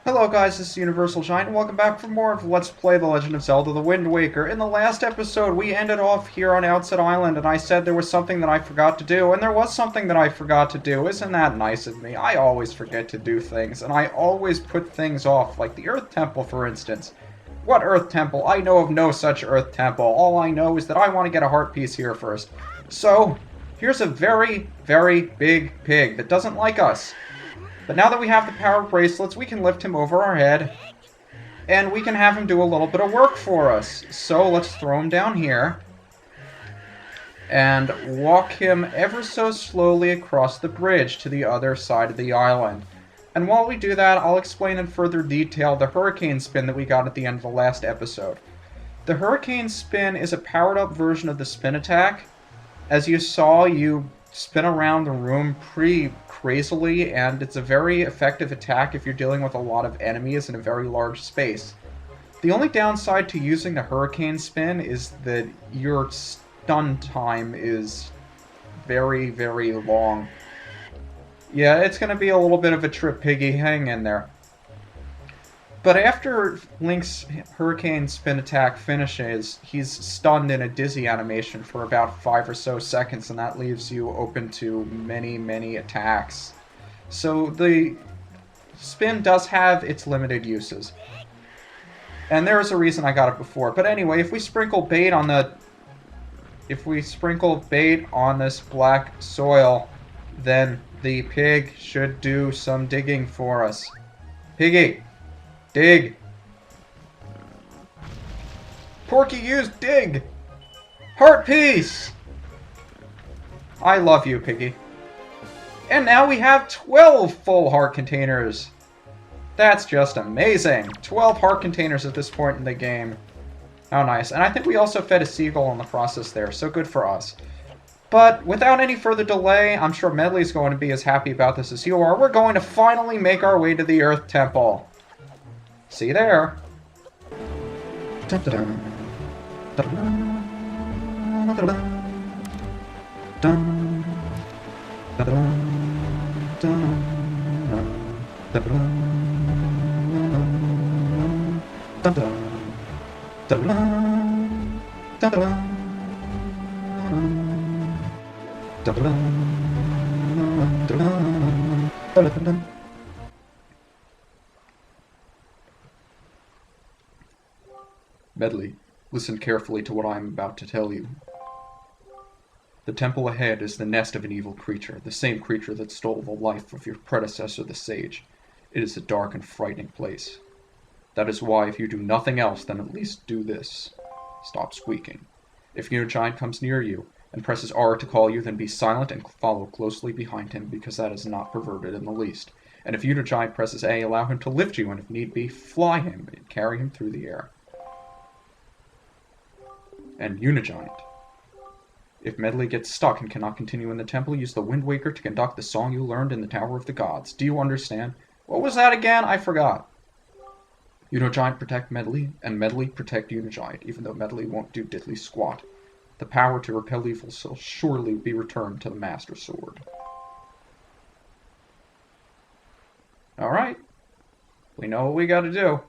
Hello guys, this is UniversalGiant, and welcome back for more of Let's Play The Legend of Zelda The Wind Waker. In the last episode, we ended off here on Outset Island, and I said there was something that I forgot to do, and there was something that I forgot to do. Isn't that nice of me? I always forget to do things, and I always put things off, like the Earth Temple, for instance. What Earth Temple? I know of no such Earth Temple. All I know is that I want to get a heart piece here first. So, here's a very, very big pig that doesn't like us. But now that we have the power bracelets, we can lift him over our head, and we can have him do a little bit of work for us. So let's throw him down here, and walk him ever so slowly across the bridge to the other side of the island. And while we do that, I'll explain in further detail the hurricane spin that we got at the end of the last episode. The hurricane spin is a powered-up version of the spin attack. As you saw, you spin around the room pretty crazily, and it's a very effective attack if you're dealing with a lot of enemies in a very large space. The only downside to using the hurricane spin is that your stun time is very, very long. Yeah, it's going to be a little bit of a trip, Piggy. Hang in there. But after Link's Hurricane Spin attack finishes, he's stunned in a dizzy animation for about 5 or so seconds, and that leaves you open to many, many attacks. So the spin does have its limited uses. And there's a reason I got it before. But anyway, if we sprinkle bait on this black soil, then the pig should do some digging for us. Piggy! Dig! Porky used dig! Heart piece! I love you, Piggy. And now we have 12 full heart containers! That's just amazing! 12 heart containers at this point in the game. How nice. And I think we also fed a seagull in the process there, so good for us. But without any further delay, I'm sure Medley's going to be as happy about this as you are. We're going to finally make our way to the Earth Temple. See you there. Medley, listen carefully to what I am about to tell you. The temple ahead is the nest of an evil creature, the same creature that stole the life of your predecessor, the sage. It is a dark and frightening place. That is why, if you do nothing else, then at least do this. Stop squeaking. If UniGiant comes near you and presses R to call you, then be silent and follow closely behind him, because that is not perverted in the least. And if UniGiant presses A, allow him to lift you, and if need be, fly him and carry him through the air. And UniGiant. If Medley gets stuck and cannot continue in the temple, use the Wind Waker to conduct the song you learned in the Tower of the Gods. Do you understand? What was that again? I forgot. UniGiant protect Medley, and Medley protect UniGiant, even though Medley won't do diddly squat. The power to repel evil shall surely be returned to the Master Sword. Alright. We know what we gotta do.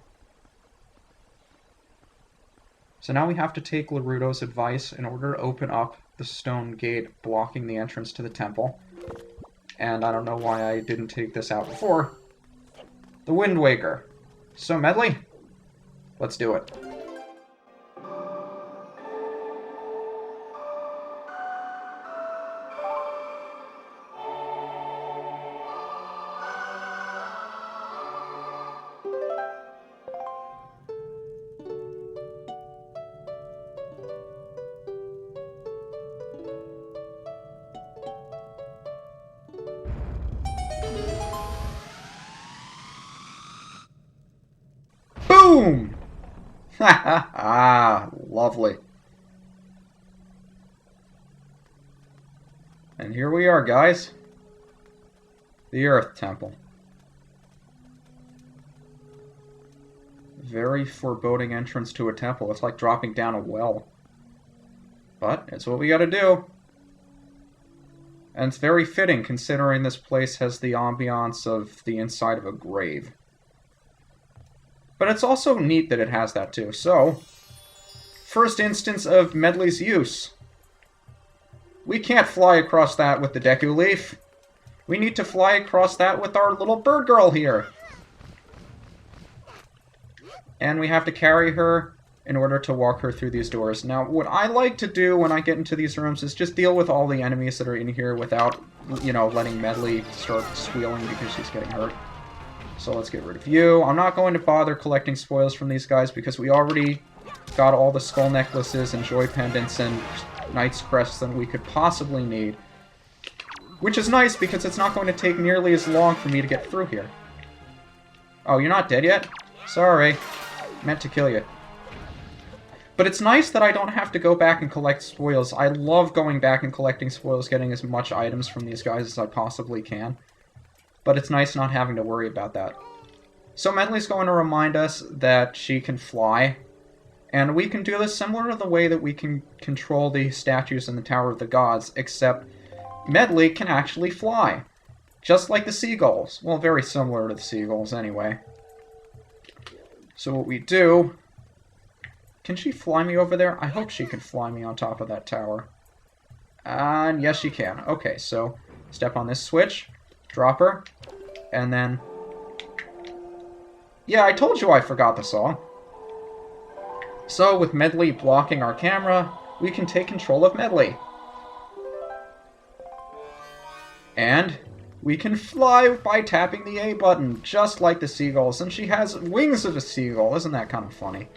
So now we have to take Larudo's advice in order to open up the stone gate blocking the entrance to the temple. And I don't know why I didn't take this out before. The Wind Waker. So Medley, let's do it. Boom! Ha ha ha! Lovely. And here we are, guys. The Earth Temple. Very foreboding entrance to a temple. It's like dropping down a well. But it's what we gotta do. And it's very fitting, considering this place has the ambiance of the inside of a grave. But it's also neat that it has that too. So, first instance of Medley's use. We can't fly across that with the Deku Leaf. We need to fly across that with our little bird girl here. And we have to carry her in order to walk her through these doors. Now, what I like to do when I get into these rooms is just deal with all the enemies that are in here without, you know, letting Medley start squealing because she's getting hurt. So let's get rid of you. I'm not going to bother collecting spoils from these guys because we already got all the skull necklaces and joy pendants and knight's crests that we could possibly need. Which is nice because it's not going to take nearly as long for me to get through here. Oh, you're not dead yet? Sorry. Meant to kill you. But it's nice that I don't have to go back and collect spoils. I love going back and collecting spoils, getting as much items from these guys as I possibly can. But it's nice not having to worry about that. So Medley's going to remind us that she can fly. And we can do this similar to the way that we can control the statues in the Tower of the Gods, except Medley can actually fly. Just like the seagulls. Well, very similar to the seagulls anyway. So what we do... Can she fly me over there? I hope she can fly me on top of that tower. And yes, she can. Okay, so step on this switch, drop her, and then... Yeah, I told you I forgot the song. So, with Medley blocking our camera, we can take control of Medley. And we can fly by tapping the A button, just like the seagulls. And she has wings of a seagull. Isn't that kind of funny?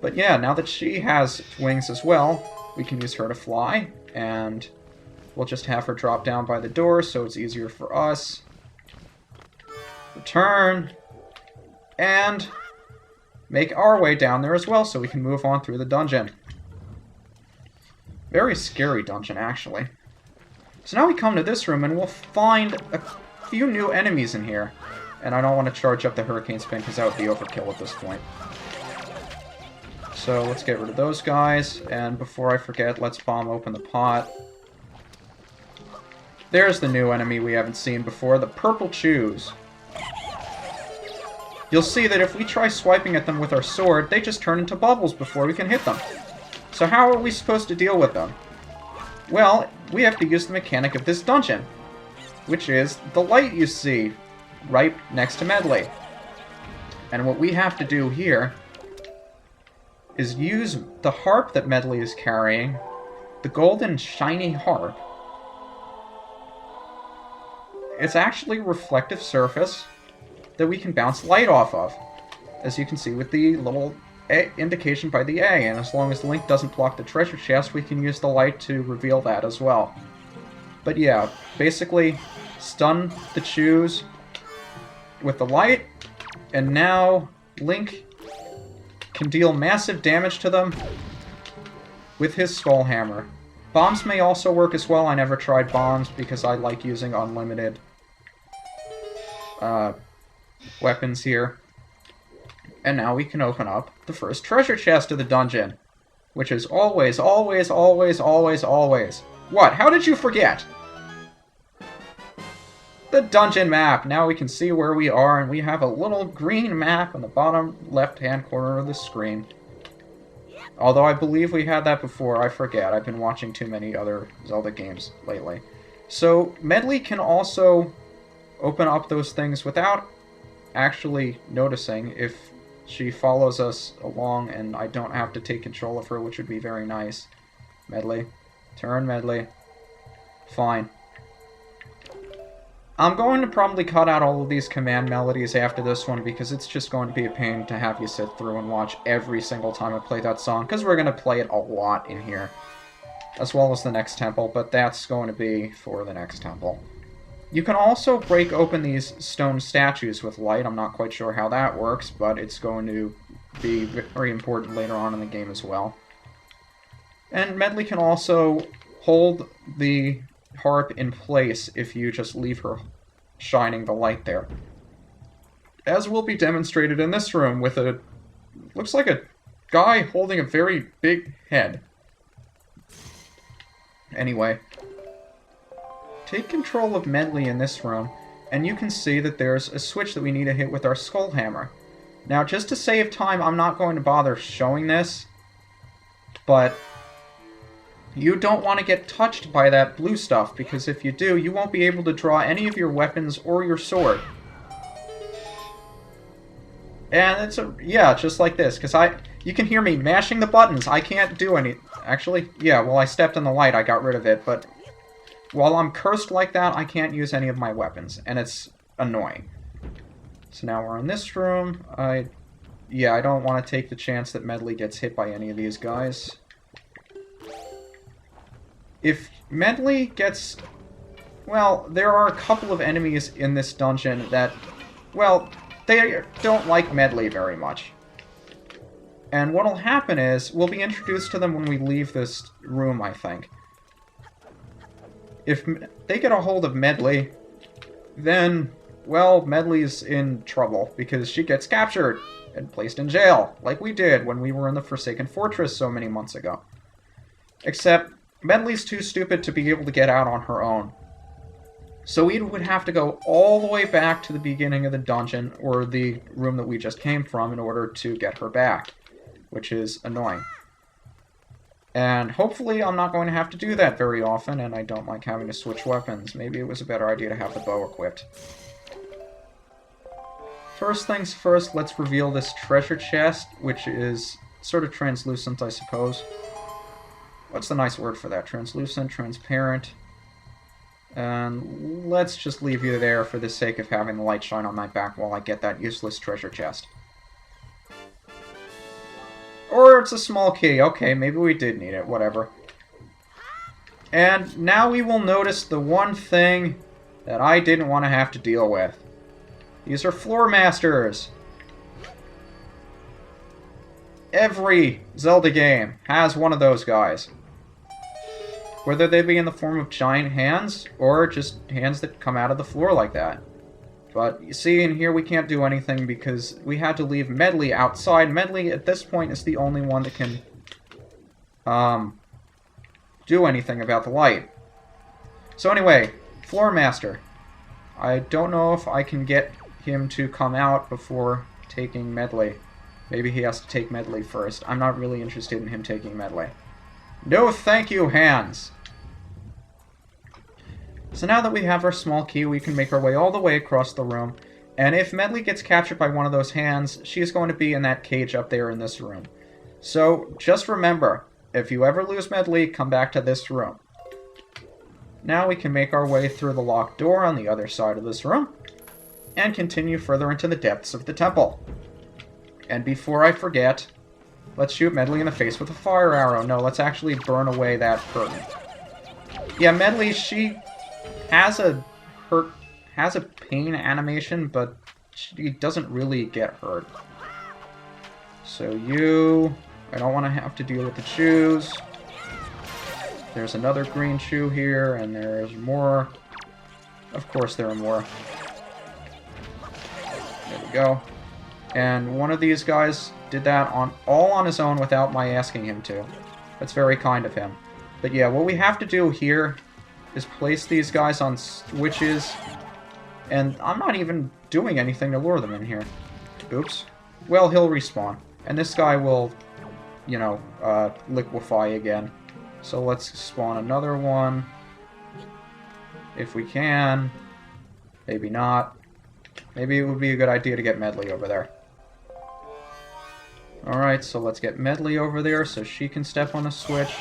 But yeah, now that she has wings as well, we can use her to fly. And we'll just have her drop down by the door so it's easier for us. Return. And make our way down there as well so we can move on through the dungeon. Very scary dungeon, actually. So now we come to this room and we'll find a few new enemies in here. And I don't want to charge up the Hurricane Spin because that would be overkill at this point. So let's get rid of those guys. And before I forget, let's bomb open the pot. There's the new enemy we haven't seen before, the Purple Chews. You'll see that if we try swiping at them with our sword, they just turn into bubbles before we can hit them. So how are we supposed to deal with them? Well, we have to use the mechanic of this dungeon, which is the light you see right next to Medley. And what we have to do here is use the harp that Medley is carrying, the golden shiny harp. It's actually a reflective surface that we can bounce light off of, as you can see with the little indication by the A, and as long as Link doesn't block the treasure chest, we can use the light to reveal that as well. But yeah, basically, stun the Chews with the light, and now Link can deal massive damage to them with his Skull Hammer. Bombs may also work as well. I never tried bombs because I like using unlimited weapons here. And now we can open up the first treasure chest of the dungeon, which is always, always, always, always, always... What? How did you forget? The dungeon map! Now we can see where we are, and we have a little green map on the bottom left-hand corner of the screen. Although I believe we had that before, I forget. I've been watching too many other Zelda games lately. So, Medley can also open up those things without actually noticing if she follows us along and I don't have to take control of her, which would be very nice. Medley. Turn, Medley. Fine. I'm going to probably cut out all of these command melodies after this one because it's just going to be a pain to have you sit through and watch every single time I play that song, because we're going to play it a lot in here, as well as the next temple, but that's going to be for the next temple. You can also break open these stone statues with light. I'm not quite sure how that works, but it's going to be very important later on in the game as well. And Medley can also hold the harp in place if you just leave her shining the light there. As will be demonstrated in this room with a... looks like a guy holding a very big head. Anyway, take control of Medley in this room, and you can see that there's a switch that we need to hit with our Skull Hammer. Now, just to save time, I'm not going to bother showing this, but you don't want to get touched by that blue stuff, because if you do, you won't be able to draw any of your weapons or your sword. And it's yeah, just like this, because you can hear me mashing the buttons. I can't do any... Actually, yeah, well, I stepped in the light, I got rid of it, but while I'm cursed like that, I can't use any of my weapons, and it's annoying. So now we're in this room. Yeah, I don't want to take the chance that Medley gets hit by any of these guys. If Medley gets... Well, there are a couple of enemies in this dungeon that... Well, they don't like Medley very much. And what'll happen is, we'll be introduced to them when we leave this room, I think. If they get a hold of Medley, then, well, Medley's in trouble, because she gets captured and placed in jail, like we did when we were in the Forsaken Fortress so many months ago. Except, Medley's too stupid to be able to get out on her own. So we would have to go all the way back to the beginning of the dungeon, or the room that we just came from, in order to get her back, which is annoying. And hopefully I'm not going to have to do that very often, and I don't like having to switch weapons. Maybe it was a better idea to have the bow equipped. First things first, let's reveal this treasure chest, which is sort of translucent, I suppose. What's the nice word for that? Translucent, transparent. And let's just leave you there for the sake of having the light shine on my back while I get that useless treasure chest. Or it's a small key. Okay, maybe we did need it. Whatever. And now we will notice the one thing that I didn't want to have to deal with. These are floor masters. Every Zelda game has one of those guys. Whether they be in the form of giant hands, or just hands that come out of the floor like that. But, you see, in here we can't do anything because we had to leave Medley outside. Medley, at this point, is the only one that can do anything about the light. So anyway, Floor Master. I don't know if I can get him to come out before taking Medley. Maybe he has to take Medley first. I'm not really interested in him taking Medley. No thank you, hands! So now that we have our small key, we can make our way all the way across the room. And if Medley gets captured by one of those hands, she's going to be in that cage up there in this room. So just remember, if you ever lose Medley, come back to this room. Now we can make our way through the locked door on the other side of this room, and continue further into the depths of the temple. And before I forget, let's shoot Medley in the face with a fire arrow. No, let's actually burn away that curtain. Yeah, Medley, she has a pain animation, but she doesn't really get hurt. So I don't want to have to deal with the shoes. There's another green shoe here, and there's more. Of course there are more. There we go. And one of these guys did that all on his own without my asking him to. That's very kind of him. But yeah, what we have to do here is place these guys on switches, and I'm not even doing anything to lure them in here. Oops. Well, he'll respawn. And this guy will, you know, liquefy again. So let's spawn another one. If we can. Maybe not. Maybe it would be a good idea to get Medley over there. Alright, so let's get Medley over there so she can step on the switch.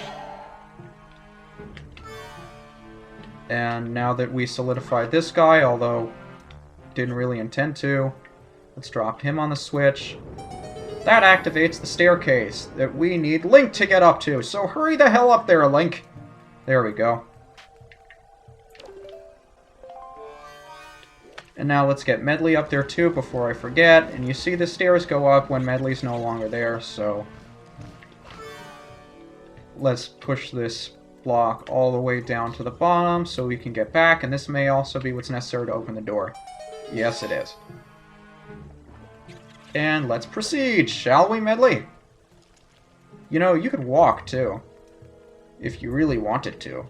And now that we solidified this guy, although didn't really intend to, let's drop him on the switch. That activates the staircase that we need Link to get up to, so hurry the hell up there, Link! There we go. And now let's get Medley up there too before I forget. And you see the stairs go up when Medley's no longer there, so let's push this block all the way down to the bottom so we can get back, and this may also be what's necessary to open the door. Yes, it is. And let's proceed, shall we, Medley? You know, you could walk too, if you really wanted to.